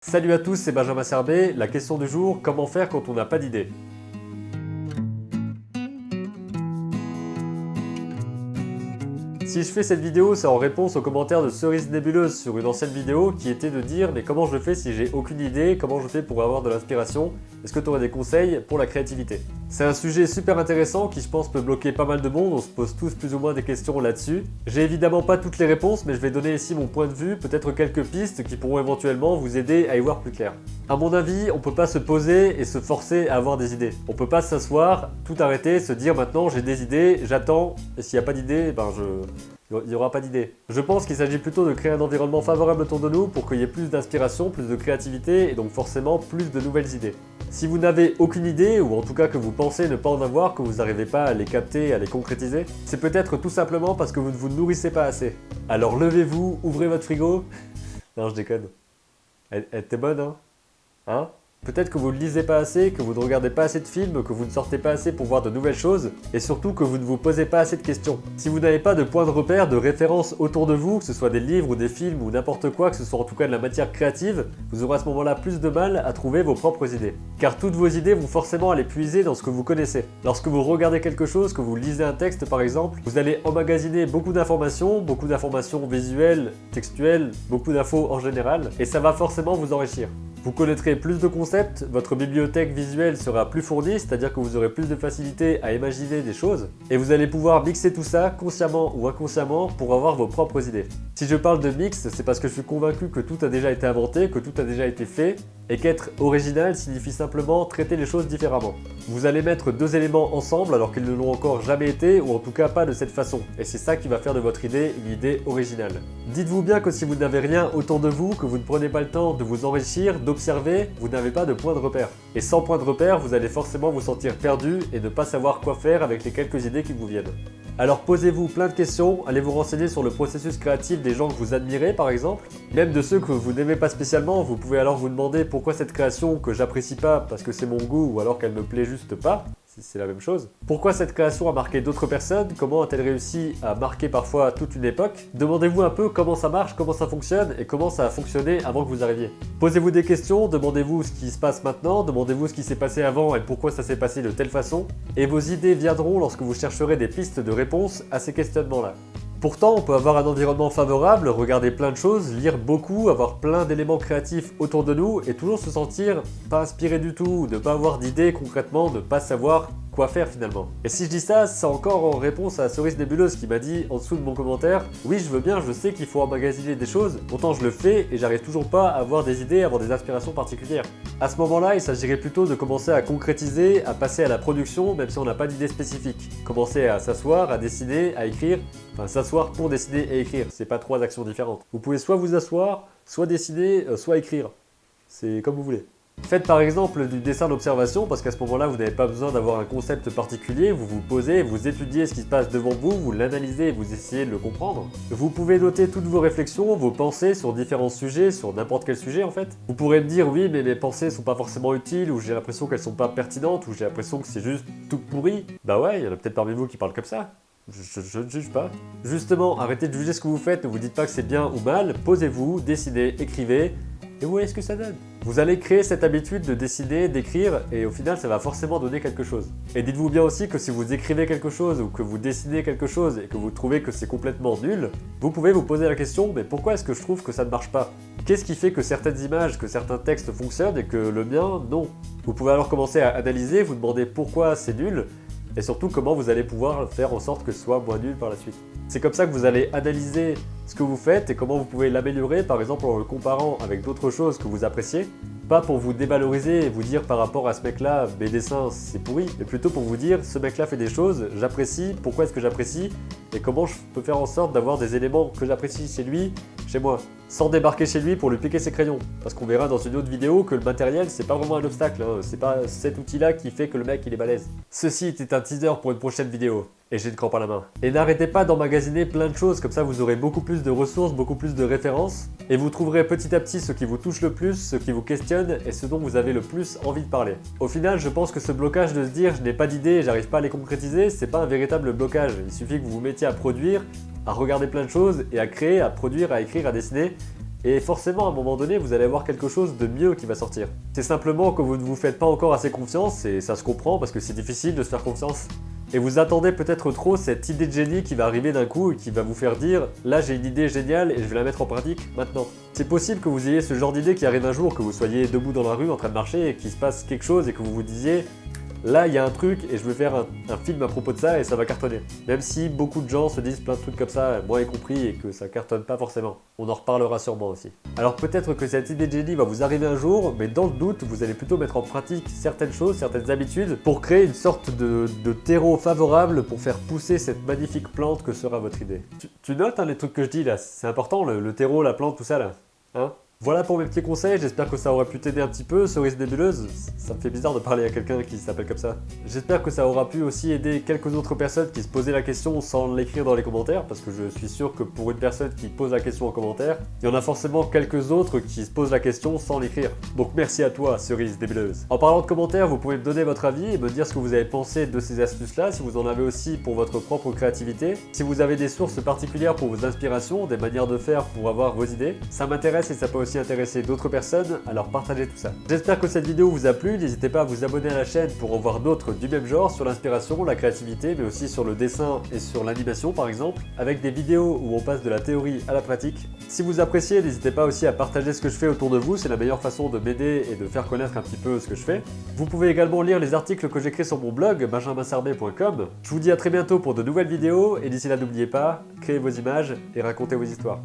Salut à tous, c'est Benjamin Serbet. La question du jour, comment faire quand on n'a pas d'idée? Si je fais cette vidéo, c'est en réponse aux commentaires de Cerise Nébuleuse sur une ancienne vidéo qui était de dire mais comment je fais si j'ai aucune idée, comment je fais pour avoir de l'inspiration, est-ce que tu aurais des conseils pour la créativité? C'est un sujet super intéressant qui je pense peut bloquer pas mal de monde, on se pose tous plus ou moins des questions là-dessus. J'ai évidemment pas toutes les réponses mais je vais donner ici mon point de vue, peut-être quelques pistes qui pourront éventuellement vous aider à y voir plus clair. À mon avis, on peut pas se poser et se forcer à avoir des idées. On peut pas s'asseoir, tout arrêter, se dire maintenant j'ai des idées, j'attends, et s'il n'y a pas d'idées, il n'y aura pas d'idée. Je pense qu'il s'agit plutôt de créer un environnement favorable autour de nous pour qu'il y ait plus d'inspiration, plus de créativité et donc forcément plus de nouvelles idées. Si vous n'avez aucune idée, ou en tout cas que vous pensez ne pas en avoir, que vous n'arrivez pas à les capter, à les concrétiser, c'est peut-être tout simplement parce que vous ne vous nourrissez pas assez. Alors levez-vous, ouvrez votre frigo. Non, je déconne. Elle était bonne, hein? Hein? Peut-être que vous ne lisez pas assez, que vous ne regardez pas assez de films, que vous ne sortez pas assez pour voir de nouvelles choses, et surtout que vous ne vous posez pas assez de questions. Si vous n'avez pas de point de repère, de référence autour de vous, que ce soit des livres ou des films ou n'importe quoi, que ce soit en tout cas de la matière créative, vous aurez à ce moment-là plus de mal à trouver vos propres idées. Car toutes vos idées vont forcément aller puiser dans ce que vous connaissez. Lorsque vous regardez quelque chose, que vous lisez un texte par exemple, vous allez emmagasiner beaucoup d'informations visuelles, textuelles, beaucoup d'infos en général, et ça va forcément vous enrichir. Vous connaîtrez plus de concepts, votre bibliothèque visuelle sera plus fournie, c'est-à-dire que vous aurez plus de facilité à imaginer des choses, et vous allez pouvoir mixer tout ça, consciemment ou inconsciemment, pour avoir vos propres idées. Si je parle de mix, c'est parce que je suis convaincu que tout a déjà été inventé, que tout a déjà été fait, et qu'être original signifie simplement traiter les choses différemment. Vous allez mettre deux éléments ensemble alors qu'ils ne l'ont encore jamais été, ou en tout cas pas de cette façon, et c'est ça qui va faire de votre idée une idée originale. Dites-vous bien que si vous n'avez rien autour de vous, que vous ne prenez pas le temps de vous enrichir, d'observer, vous n'avez pas de point de repère. Et sans point de repère, vous allez forcément vous sentir perdu et ne pas savoir quoi faire avec les quelques idées qui vous viennent. Alors posez-vous plein de questions, allez vous renseigner sur le processus créatif des gens que vous admirez par exemple, même de ceux que vous n'aimez pas spécialement, vous pouvez alors vous demander pourquoi cette création que j'apprécie pas parce que c'est mon goût ou alors qu'elle me plaît juste pas, si c'est la même chose. Pourquoi cette création a marqué d'autres personnes, comment a-t-elle réussi à marquer parfois toute une époque? Demandez-vous un peu comment ça marche, comment ça fonctionne et comment ça a fonctionné avant que vous arriviez. Posez-vous des questions, demandez-vous ce qui se passe maintenant, demandez-vous ce qui s'est passé avant et pourquoi ça s'est passé de telle façon, et vos idées viendront lorsque vous chercherez des pistes de réponse à ces questionnements-là. Pourtant, on peut avoir un environnement favorable, regarder plein de choses, lire beaucoup, avoir plein d'éléments créatifs autour de nous et toujours se sentir pas inspiré du tout, ne pas avoir d'idées concrètement, ne pas savoir quoi faire finalement. Et si je dis ça, c'est encore en réponse à Cerise Nébuleuse qui m'a dit en dessous de mon commentaire « Oui, je veux bien, je sais qu'il faut emmagasiner des choses, pourtant je le fais et j'arrive toujours pas à avoir des idées, à avoir des inspirations particulières. » À ce moment-là, il s'agirait plutôt de commencer à concrétiser, à passer à la production, même si on n'a pas d'idée spécifique. Commencer à s'asseoir, à dessiner, à écrire, enfin s'asseoir pour dessiner et écrire, c'est pas trois actions différentes. Vous pouvez soit vous asseoir, soit dessiner, soit écrire. C'est comme vous voulez. Faites par exemple du dessin d'observation parce qu'à ce moment-là, vous n'avez pas besoin d'avoir un concept particulier, vous vous posez, vous étudiez ce qui se passe devant vous, vous l'analysez et vous essayez de le comprendre. Vous pouvez noter toutes vos réflexions, vos pensées sur différents sujets, sur n'importe quel sujet en fait. Vous pourrez me dire oui mais mes pensées sont pas forcément utiles ou j'ai l'impression qu'elles sont pas pertinentes ou j'ai l'impression que c'est juste tout pourri. Bah ouais, il y en a peut-être parmi vous qui parlent comme ça. Je ne juge pas. Justement, arrêtez de juger ce que vous faites, ne vous dites pas que c'est bien ou mal, posez-vous, dessinez, écrivez, et voyez ce que ça donne. Vous allez créer cette habitude de dessiner, d'écrire, et au final ça va forcément donner quelque chose. Et dites-vous bien aussi que si vous écrivez quelque chose ou que vous dessinez quelque chose et que vous trouvez que c'est complètement nul, vous pouvez vous poser la question, mais pourquoi est-ce que je trouve que ça ne marche pas? Qu'est-ce qui fait que certaines images, que certains textes fonctionnent et que le mien, non? Vous pouvez alors commencer à analyser, vous demander pourquoi c'est nul, et surtout comment vous allez pouvoir faire en sorte que ce soit moins nul par la suite. C'est comme ça que vous allez analyser ce que vous faites et comment vous pouvez l'améliorer, par exemple en le comparant avec d'autres choses que vous appréciez. Pas pour vous dévaloriser et vous dire par rapport à ce mec-là, mes dessins c'est pourri, mais plutôt pour vous dire ce mec-là fait des choses, j'apprécie, pourquoi est-ce que j'apprécie et comment je peux faire en sorte d'avoir des éléments que j'apprécie chez lui, chez moi. Sans débarquer chez lui pour lui piquer ses crayons. Parce qu'on verra dans une autre vidéo que le matériel c'est pas vraiment un obstacle, hein. C'est pas cet outil-là qui fait que le mec il est balèze. Ceci était un teaser pour une prochaine vidéo. Et j'ai une crampe à la main. Et n'arrêtez pas d'emmagasiner plein de choses, comme ça vous aurez beaucoup plus de ressources, beaucoup plus de références, et vous trouverez petit à petit ce qui vous touche le plus, ce qui vous questionne, et ce dont vous avez le plus envie de parler. Au final, je pense que ce blocage de se dire je n'ai pas d'idées et j'arrive pas à les concrétiser, c'est pas un véritable blocage. Il suffit que vous vous mettiez à produire, à regarder plein de choses, et à créer, à produire, à écrire, à dessiner, Et forcément, à un moment donné, vous allez avoir quelque chose de mieux qui va sortir. C'est simplement que vous ne vous faites pas encore assez confiance, et ça se comprend parce que c'est difficile de se faire confiance. Et vous attendez peut-être trop cette idée de génie qui va arriver d'un coup et qui va vous faire dire « Là j'ai une idée géniale et je vais la mettre en pratique maintenant ». C'est possible que vous ayez ce genre d'idée qui arrive un jour, que vous soyez debout dans la rue en train de marcher et qu'il se passe quelque chose et que vous vous disiez là, il y a un truc et je vais faire un film à propos de ça et ça va cartonner. Même si beaucoup de gens se disent plein de trucs comme ça, moi y compris, et que ça cartonne pas forcément. On en reparlera sûrement aussi. Alors peut-être que cette idée de génie va vous arriver un jour, mais dans le doute, vous allez plutôt mettre en pratique certaines choses, certaines habitudes, pour créer une sorte de terreau favorable pour faire pousser cette magnifique plante que sera votre idée. Tu notes les trucs que je dis là, c'est important, le terreau, la plante, tout ça là, hein? Voilà pour mes petits conseils, j'espère que ça aura pu t'aider un petit peu, cerise nébuleuse. Ça me fait bizarre de parler à quelqu'un qui s'appelle comme ça. J'espère que ça aura pu aussi aider quelques autres personnes qui se posaient la question sans l'écrire dans les commentaires, parce que je suis sûr que pour une personne qui pose la question en commentaire, il y en a forcément quelques autres qui se posent la question sans l'écrire. Donc merci à toi, cerise nébuleuse. En parlant de commentaires, vous pouvez me donner votre avis et me dire ce que vous avez pensé de ces astuces-là, si vous en avez aussi pour votre propre créativité, si vous avez des sources particulières pour vos inspirations, des manières de faire pour avoir vos idées. Ça m'intéresse et ça peut aussi intéresser d'autres personnes, alors partagez tout ça. J'espère que cette vidéo vous a plu, n'hésitez pas à vous abonner à la chaîne pour en voir d'autres du même genre sur l'inspiration, la créativité, mais aussi sur le dessin et sur l'animation par exemple, avec des vidéos où on passe de la théorie à la pratique. Si vous appréciez, n'hésitez pas aussi à partager ce que je fais autour de vous, c'est la meilleure façon de m'aider et de faire connaître un petit peu ce que je fais. Vous pouvez également lire les articles que j'écris sur mon blog, benjaminsarbet.com. Je vous dis à très bientôt pour de nouvelles vidéos, et d'ici là n'oubliez pas, créez vos images et racontez vos histoires.